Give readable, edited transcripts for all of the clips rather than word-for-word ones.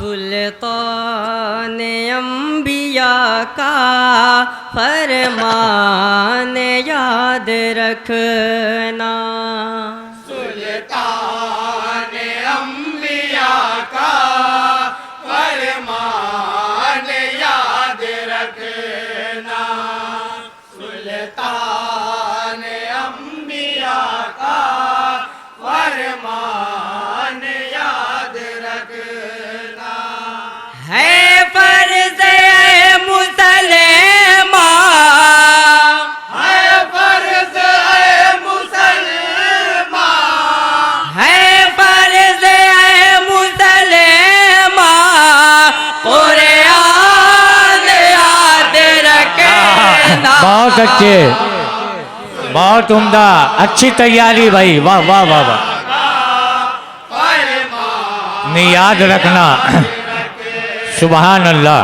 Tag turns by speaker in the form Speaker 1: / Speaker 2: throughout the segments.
Speaker 1: सुल्तान अंबिया का फरमान याद रखना।
Speaker 2: सुल्तान अंबिया का फरमान याद रखना। सुल्तान अंबिया का फरमान याद रखना।
Speaker 1: है फर्ज़ मुसलमान,
Speaker 2: है फर्ज़ मुसलमान,
Speaker 1: है फर्ज़ मुसलमान, कुरान याद रखना।
Speaker 3: बहुत अच्छे, बहुत उम्दा, अच्छी तैयारी भाई, वाह वाह वाह वाह। नहीं याद रखना, सुभान अल्लाह।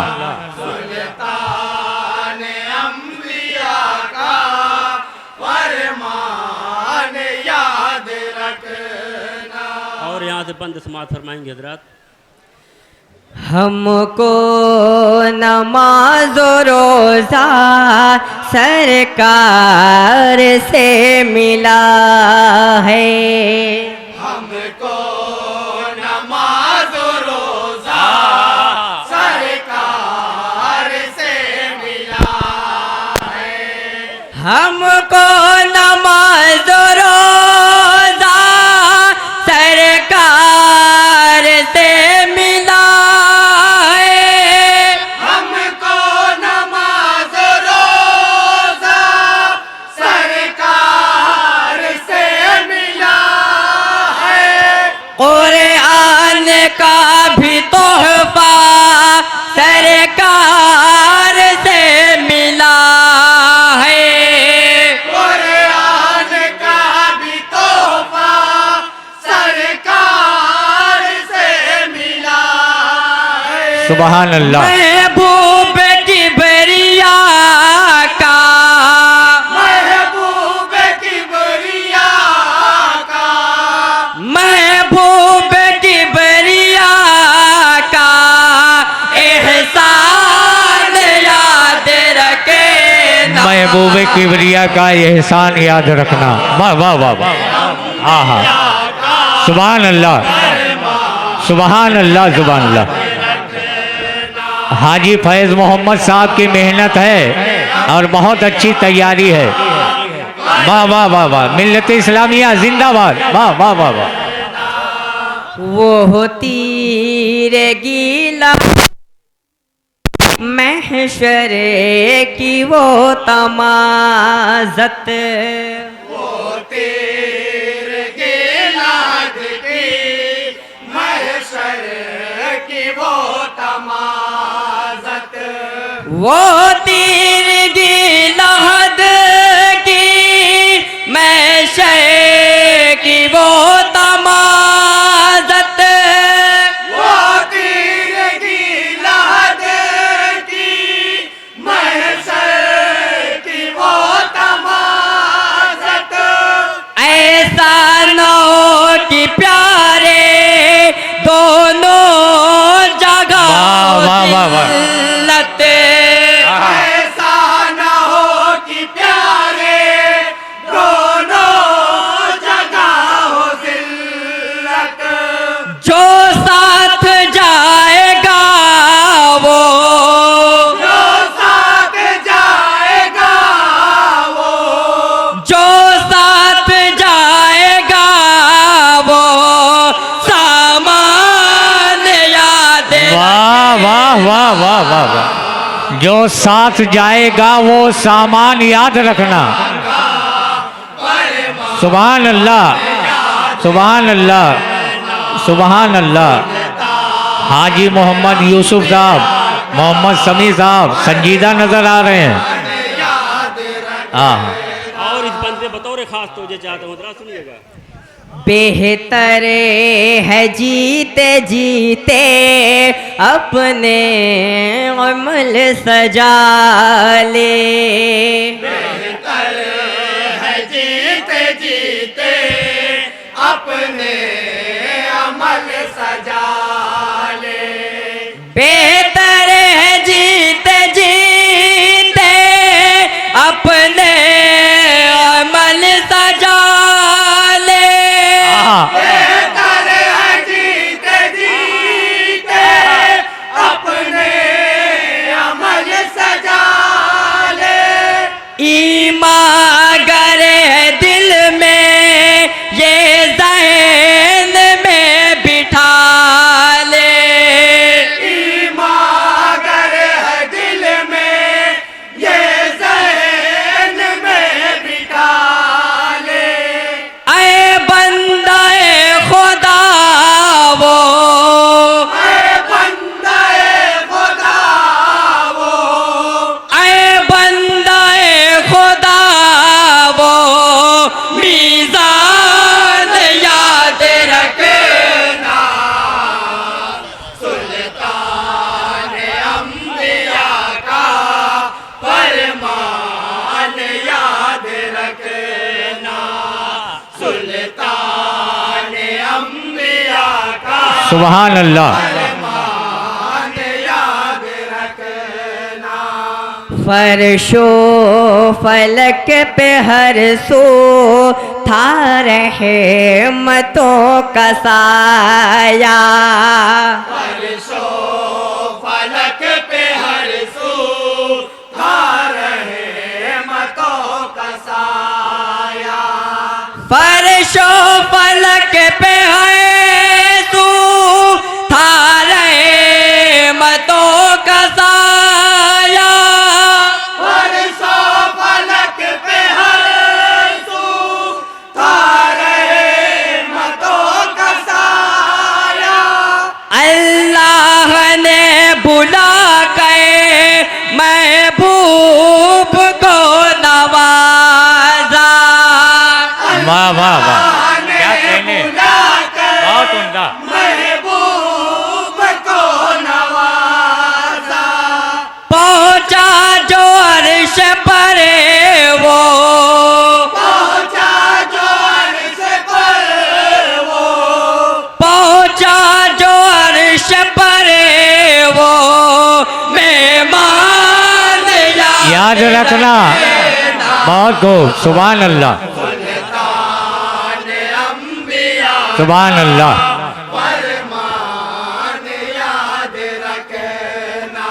Speaker 2: सुल्तान अंबिया का फरमान याद रखना।
Speaker 4: और यहाँ से बंद समाज फरमाएंगे हजरात।
Speaker 1: हमको नमाज रोज़ा सरकार से मिला है।
Speaker 2: हमको नमाज रोज़ा सरकार से मिला है।
Speaker 1: हमको नमाज रोज़ा सरकार से मिला है।
Speaker 2: हमको नमाज रोज़ा सरकार से मिला है।
Speaker 1: कुरान का भी तोहफा सरकार से मिला है।
Speaker 2: कुरान का भी तोहफा सरकार से मिला है।
Speaker 3: सुभान अल्लाह।
Speaker 1: महबूब किबरिया का,
Speaker 2: महबूब किबरिया का,
Speaker 1: महबूब किबरिया का एहसान याद रखना।
Speaker 3: महबूब किबरिया का एहसान याद रखना। वाह वाह वाह वाह। हाँ हाँ, सुभान अल्लाह, सुभान अल्लाह, सुभान अल्लाह। हाजी फैज़ मोहम्मद साहब की मेहनत है और बहुत अच्छी तैयारी है। वाह वाह वाह वाह। मिल्लत इस्लामिया जिंदाबाद। वाह वाह वाह वाह।
Speaker 1: वो तीर गीला महशर की वो तमाज़त,
Speaker 2: वो तेरे गिलाद की महशर की वो तमाज़त।
Speaker 1: वो तीर गिलाद की महशर की वो तमाज़त।
Speaker 2: वो तेरे गिलाद की महशर की वो तमाज़त।
Speaker 1: ऐसा न हो कि प्यारे दोनों जगह
Speaker 3: वाह, वाह, वाह, वाह।
Speaker 1: जिल्लत।
Speaker 2: ऐसा न हो कि प्यारे दोनों जगह हो जिल्लत।
Speaker 1: जो साथ जाएगा वो,
Speaker 2: जो साथ जाएगा वो,
Speaker 1: जो साथ जाएगा वो सामान याद
Speaker 3: वाह वाह वाह वाह वाह वाह। जो साथ जाएगा वो सामान याद रखना। सुभान अल्लाह, सुभान अल्लाह, सुभान अल्लाह। हाजी मोहम्मद यूसुफ साहब, मोहम्मद समी साहब संजीदा नजर आ रहे हैं। हाँ
Speaker 4: और इस बंद पे बतौर खास तो ये चाहता हूँ जरा सुनिएगा।
Speaker 1: बेहतर है जीते जीते अपने अमल सजा ले।
Speaker 2: बेहतर है जीते जीते अपने अमल सजा ले।
Speaker 1: बेहतर है जीते जीते अपने अमल सजा ले।
Speaker 2: बेहतर है जीते जीते अपने अमल सजा ले।
Speaker 1: ईमान करे दिल में ये ज़हन में बिठा ले।
Speaker 2: ईमान है दिल में ये ज़हन में बिठा ले।
Speaker 1: ऐ बंदा खुदा वो,
Speaker 2: ऐ बंदा खुदा वो,
Speaker 1: ऐ बंदा खुदा वो, मीज़ान याद रखना।
Speaker 2: सुल्तान अंबिया का फरमान याद रखना। सुल्तान अंबिया का
Speaker 3: सुभान अल्लाह।
Speaker 2: फरमान याद रखना।
Speaker 1: फर्शो फलक पे हर सो था रहमतों का साया।
Speaker 2: फर्शो फलक पे हर सू था रहमतों का साया।
Speaker 1: फर्शो फलक पे है तू था रहमतों का साया।
Speaker 2: फर्शो फलक पे हर सू था रहमतों का साया।
Speaker 1: अल्लाह ने बुला के महबूब को नवाजा।
Speaker 3: वाह वाह वाह,
Speaker 2: ने
Speaker 3: क्या कहने,
Speaker 2: बुलाकर
Speaker 3: बहुत उम्दा।
Speaker 2: महबूब को नवाजा।
Speaker 1: पहुंचा जो अर्श पर वो,
Speaker 2: पहुंचा जो अर्श पर वो,
Speaker 1: पहुंचा जो अर्श पर वो, मेहमान
Speaker 3: याद रखना। बहुत खूब, सुभान अल्लाह, सुभान अल्लाह।
Speaker 2: फरमान याद रखना।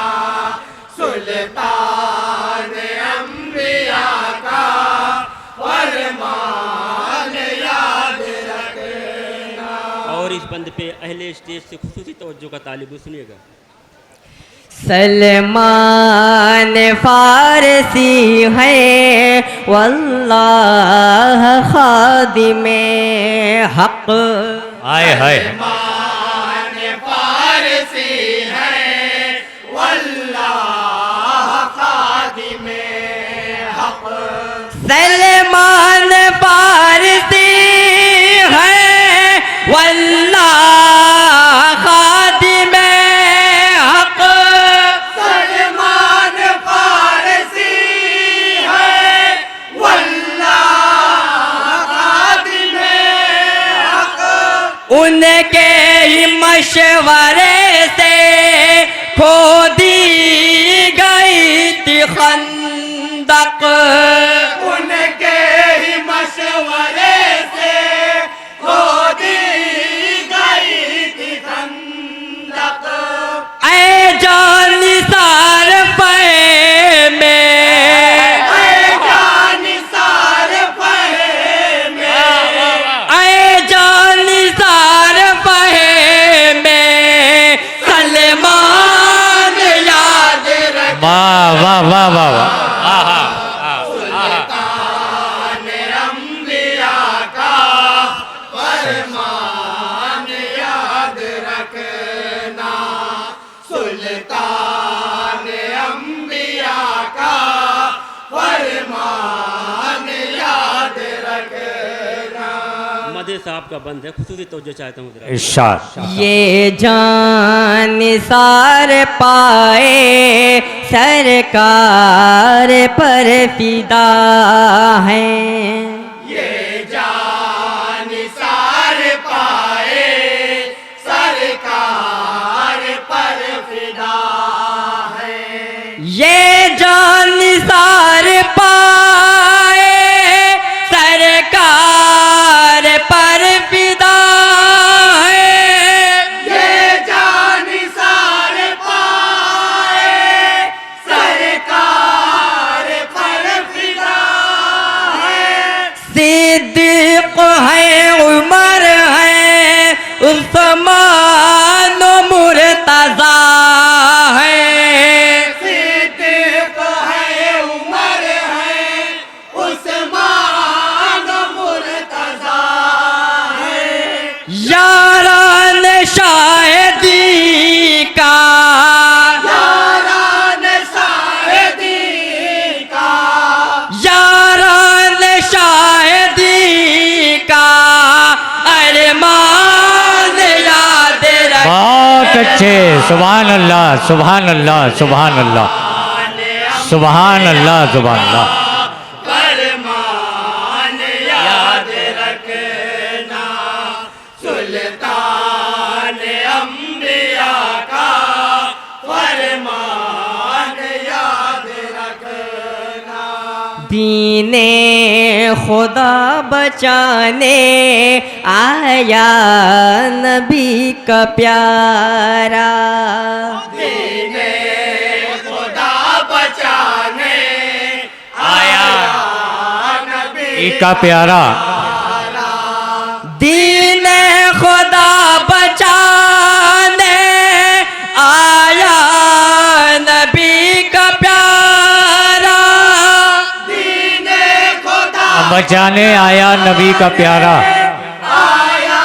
Speaker 2: सुल्तान अंबिया का फरमान याद रखना।
Speaker 4: और इस बंद पे अहले स्टेज से खुसूसी तवज्जो का तालिब सुनिएगा।
Speaker 1: सलमान फारसी है वल्लाह खादिमे हक।
Speaker 3: हाय हाय,
Speaker 2: मान फारसी है वल्लाह खादिमे हक।
Speaker 1: सलमान फारसी है वल्लाह खादिमे हक।
Speaker 2: सलमान फारसी है वल्लाह खादिमे हक।
Speaker 1: उनके ही मशवरे से खोदी गई थी खंदक।
Speaker 2: उनके ही मशवरे से खोदी गई थी खंदक।
Speaker 1: ऐ जान सार पे में,
Speaker 2: ऐ जानिसार फहे में,
Speaker 1: ऐ जान सार पे में, सलमान याद रख।
Speaker 3: वाह वाह वाह वाह वाह।
Speaker 2: सुल्तान अंबिया का फरमान याद रखना। सुल्तान अंबिया का फरमान याद रखना।
Speaker 4: मदे साहब का बंद है, खुसूसी तवज्जो चाहता हूँ जरा।
Speaker 3: इरशाद।
Speaker 1: ये जान सार पाए सरकार पर फिदा हैं।
Speaker 2: ये जानिसार पाए सरकार पर फिदा
Speaker 1: ये जान निसार पाए सरकार पर फिदा है।
Speaker 2: ये जान सार पाए सरकार पर फिदा है।
Speaker 1: सिद्दीक है उमर है उस्मान मुर्तजा है।
Speaker 2: सिद्दीक है उमर है उस्मान मुर्तजा है।
Speaker 1: यारान शाहिदी का
Speaker 2: यारान शाहिदी का
Speaker 1: यारान शाहिदी का अरमान याद रख।
Speaker 3: बहुत अच्छे। सुभान अल्लाह सुभान अल्लाह सुभान अल्लाह सुभान अल्लाह सुभान अल्लाह।
Speaker 2: फरमान याद रखना सुल्तान अंबिया का फरमान याद रखना।
Speaker 1: दीने खुदा बचाने आया नबी का प्यारा।
Speaker 2: दीने खुदा बचाने आया नबी
Speaker 3: का प्यारा।
Speaker 1: दीने खुदा बचाने आया नबी का प्यारा।
Speaker 2: दीने खुदा
Speaker 3: बचाने आया नबी का प्यारा।
Speaker 2: आया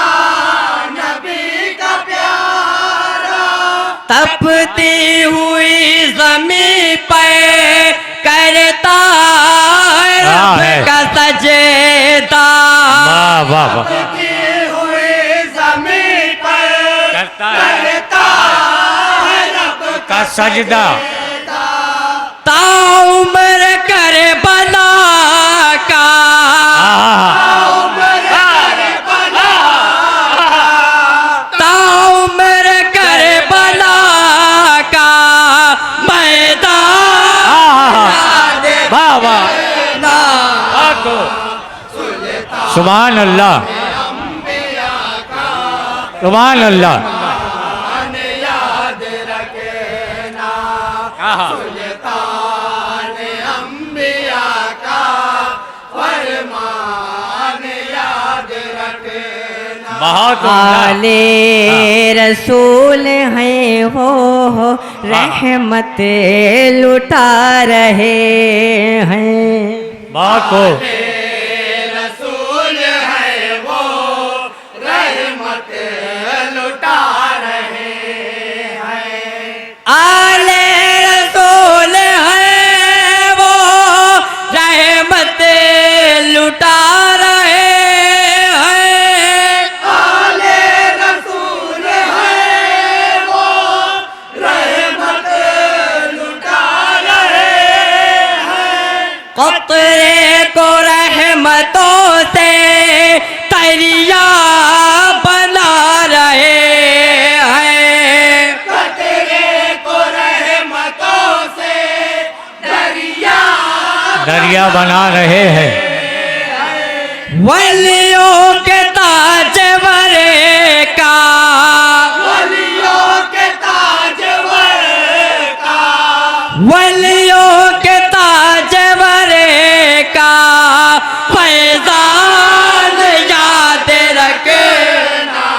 Speaker 2: नबी का प्यारा।
Speaker 1: तपती हुई जमी पे करता
Speaker 3: हाँ
Speaker 1: रब
Speaker 3: है।
Speaker 1: का सजदा।
Speaker 3: वाह वाह वाह।
Speaker 2: की हुई ज़मीन पर
Speaker 3: करता है
Speaker 2: करता है रब
Speaker 3: का सजदा।
Speaker 1: ताउमर कर बना का ताउमर कर बना का मैदान
Speaker 3: वाह वाह। सुभान अल्लाह सुभान अल्लाह।
Speaker 2: याद रखना सुल्तान अंबिया का फरमान याद रखना।
Speaker 3: बहुत उम्दा।
Speaker 1: आले रसूल हैं वो रहमत लुटा रहे हैं।
Speaker 3: बहुत खूब।
Speaker 2: रसूल है वो रहमत लुटा रहे हैं।
Speaker 1: आले रसूल हैं वो रहमत लुटा रहे हैं।
Speaker 2: आले रसूल है वो रहमत लुटा रहे हैं।
Speaker 1: कतरे को रहमतों से तरिया बना रहे हैं।
Speaker 2: कतरे को रहमतों से दरिया
Speaker 3: दरिया बना रहे हैं।
Speaker 1: वलियों के ताजवर का
Speaker 2: वलियों के ताजवर का
Speaker 1: वलियों के ताजवर का फैजान याद रखना।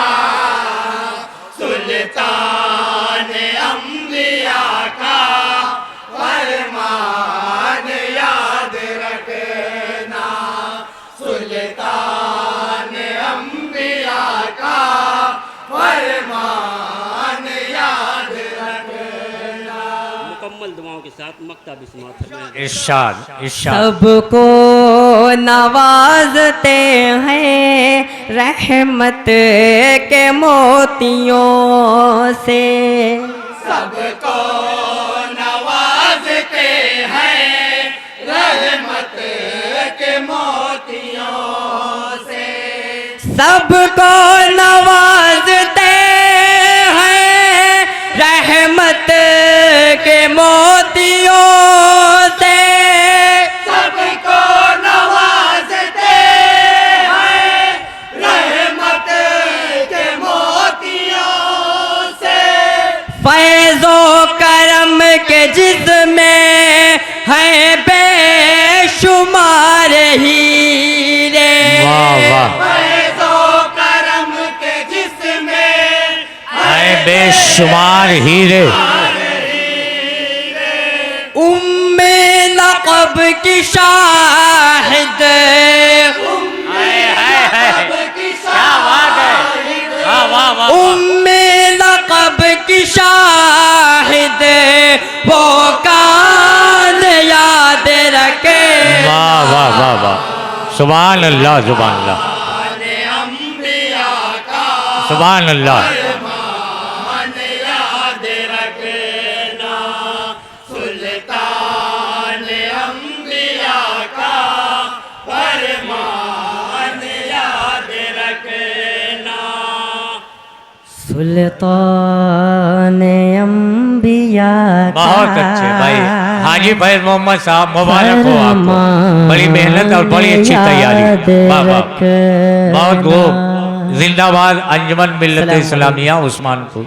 Speaker 2: सुल्तान अंबिया का फरमान याद रखना। सुल्तान अंबिया का फरमान याद रखना।
Speaker 4: मुकम्मल दुआओं के साथ मक्ता भी समाप्त करना है।
Speaker 3: इरशाद इरशाद।
Speaker 1: सबको नवाजते हैं रहमत के मोतियों से।
Speaker 2: सबको नवाजते हैं रहमत के मोतियों से।
Speaker 1: सबको नवाजते हैं रहमत के मोतियों से
Speaker 2: सबको नवाजते हैं रहमत के मोतियों से।
Speaker 1: फैज़ो करम के जिसमें है बेशुमार हीरे।
Speaker 3: वाह वाह
Speaker 2: फैज़ो करम के जिसमें
Speaker 3: है बेशुमार हीरे।
Speaker 1: उम्मे लक़ब की शाहिद उम्मे लक़ब की शाहिद वो कान याद रखे।
Speaker 3: वाह वाह वाह वाह सुभान अल्लाह सुभान अल्लाह सुभान अल्लाह।
Speaker 2: मन याद रखना सुल्तान अंबिया का फरमान याद रखना।
Speaker 1: सुल्तान अंबिया का
Speaker 3: बहुत अच्छे भाई हाजी फैज मोहम्मद साहब मुबारक हो आपको। बड़ी मेहनत और बड़ी अच्छी तैयारी। वाह वाह बहुत खूब। जिंदाबाद अंजुमन मिल्लत इस्लामिया उस्मानपुर।